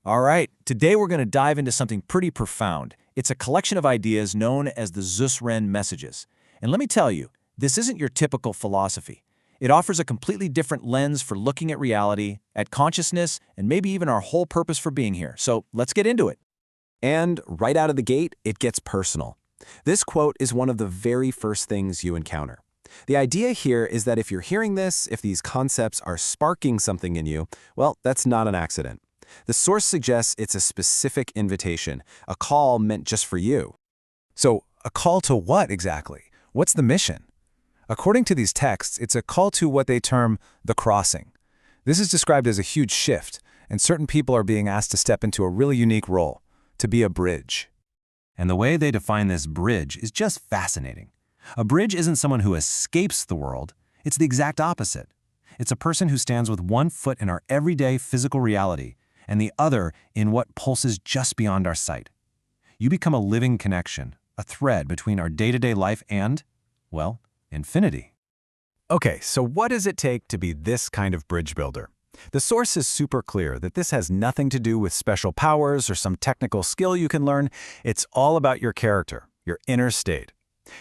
All right, today we're going to dive into something pretty profound. It's a collection of ideas known as the ZusrRen messages. And let me tell you, this isn't your typical philosophy. It offers a completely different lens for looking at reality, at consciousness, and maybe even our whole purpose for being here. So let's get into it. And right out of the gate, it gets personal. This quote is one of the very first things you encounter. The idea here is that if you're hearing this, if these concepts are sparking something in you, well, that's not an accident. The source suggests it's a specific invitation, a call meant just for you. So, a call to what exactly? What's the mission? According to these texts, it's a call to what they term the crossing. This is described as a huge shift, and certain people are being asked to step into a really unique role, to be a bridge. And the way they define this bridge is just fascinating. A bridge isn't someone who escapes the world, it's the exact opposite. It's a person who stands with one foot in our everyday physical reality and the other in what pulses just beyond our sight. You become a living connection, a thread between our day-to-day life and, well, infinity. Okay, so what does it take to be this kind of bridge builder? The source is super clear that this has nothing to do with special powers or some technical skill you can learn. It's all about your character, your inner state.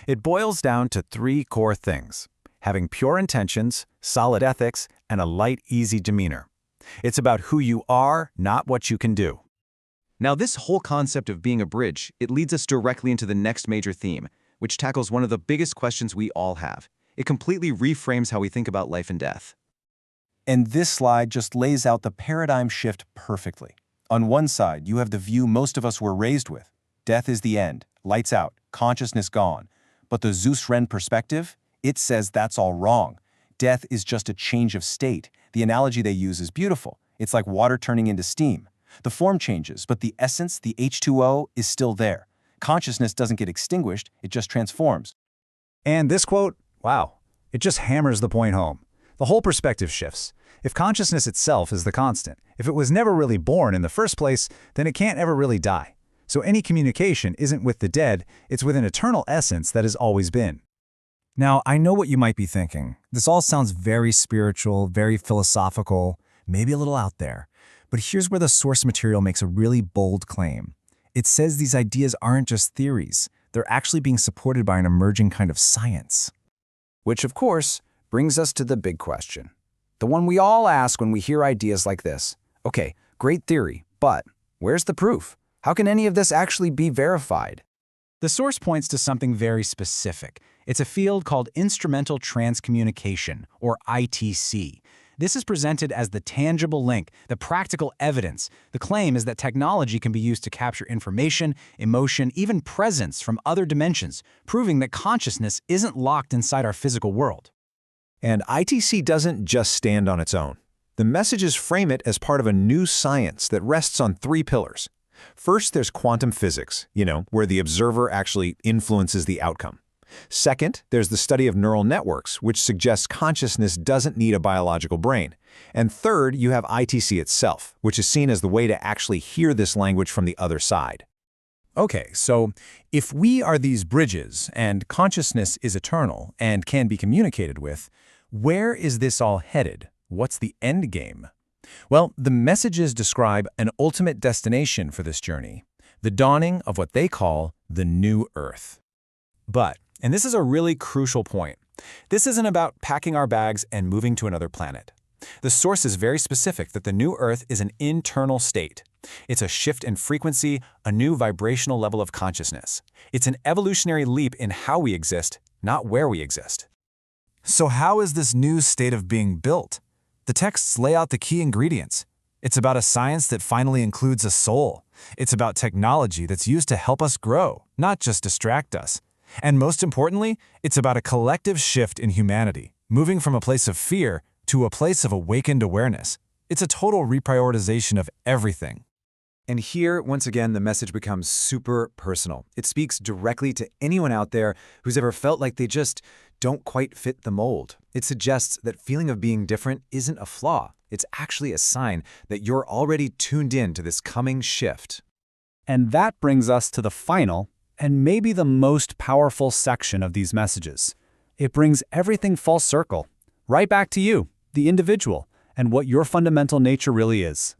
It boils down to three core things: having pure intentions, solid ethics, and a light, easy demeanor. It's about who you are, not what you can do. Now, this whole concept of being a bridge, it leads us directly into the next major theme, which tackles one of the biggest questions we all have. It completely reframes how we think about life and death. And this slide just lays out the paradigm shift perfectly. On one side, you have the view most of us were raised with. Death is the end, lights out, consciousness gone. But the ZusrRen perspective, it says that's all wrong. Death is just a change of state. The analogy they use is beautiful. It's like water turning into steam. The form changes, but the essence, the H2O, is still there. Consciousness doesn't get extinguished, it just transforms. And this quote, wow, it just hammers the point home. The whole perspective shifts. If consciousness itself is the constant, if it was never really born in the first place, then it can't ever really die. So any communication isn't with the dead, it's with an eternal essence that has always been. Now, I know what you might be thinking. This all sounds very spiritual, very philosophical, maybe a little out there. But here's where the source material makes a really bold claim. It says these ideas aren't just theories. They're actually being supported by an emerging kind of science. Which, of course, brings us to the big question. The one we all ask when we hear ideas like this. Okay, great theory, but where's the proof? How can any of this actually be verified? The source points to something very specific. It's a field called Instrumental Transcommunication, or ITC. This is presented as the tangible link, the practical evidence. The claim is that technology can be used to capture information, emotion, even presence from other dimensions, proving that consciousness isn't locked inside our physical world. And ITC doesn't just stand on its own. The messages frame it as part of a new science that rests on three pillars. First, there's quantum physics, where the observer actually influences the outcome. Second, there's the study of neural networks, which suggests consciousness doesn't need a biological brain. And third, you have ITC itself, which is seen as the way to actually hear this language from the other side. Okay, so if we are these bridges, and consciousness is eternal and can be communicated with, where is this all headed? What's the end game? Well, the messages describe an ultimate destination for this journey, the dawning of what they call the new Earth. But, and this is a really crucial point, this isn't about packing our bags and moving to another planet. The source is very specific that the new Earth is an internal state. It's a shift in frequency, a new vibrational level of consciousness. It's an evolutionary leap in how we exist, not where we exist. So how is this new state of being built? The texts lay out the key ingredients. It's about a science that finally includes a soul. It's about technology that's used to help us grow, not just distract us. And most importantly, it's about a collective shift in humanity, moving from a place of fear to a place of awakened awareness. It's a total reprioritization of everything. And here, once again, the message becomes super personal. It speaks directly to anyone out there who's ever felt like they just don't quite fit the mold. It suggests that feeling of being different isn't a flaw. It's actually a sign that you're already tuned in to this coming shift. And that brings us to the final, and maybe the most powerful section of these messages. It brings everything full circle, right back to you, the individual, and what your fundamental nature really is.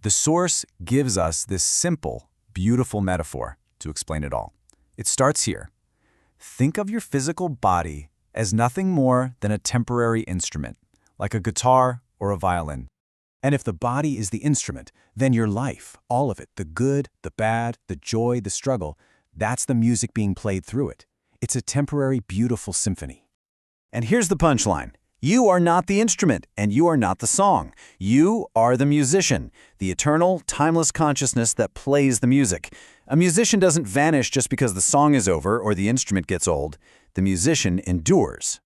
The source gives us this simple, beautiful metaphor to explain it all. It starts here. Think of your physical body as nothing more than a temporary instrument, like a guitar or a violin. And if the body is the instrument, then your life, all of it, the good, the bad, the joy, the struggle, that's the music being played through it. It's a temporary, beautiful symphony. And here's the punchline. You are not the instrument, and you are not the song. You are the musician, the eternal, timeless consciousness that plays the music. A musician doesn't vanish just because the song is over or the instrument gets old. The musician endures.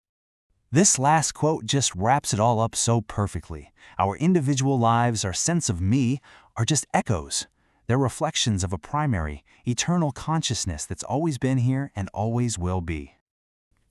This last quote just wraps it all up so perfectly. Our individual lives, our sense of me, are just echoes. They're reflections of a primary, eternal consciousness that's always been here and always will be.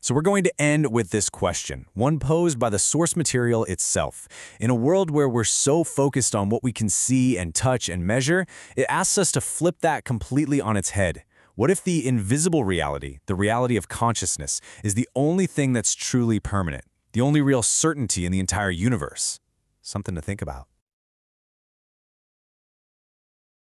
So we're going to end with this question, one posed by the source material itself. In a world where we're so focused on what we can see and touch and measure, it asks us to flip that completely on its head. What if the invisible reality, the reality of consciousness, is the only thing that's truly permanent, the only real certainty in the entire universe? Something to think about.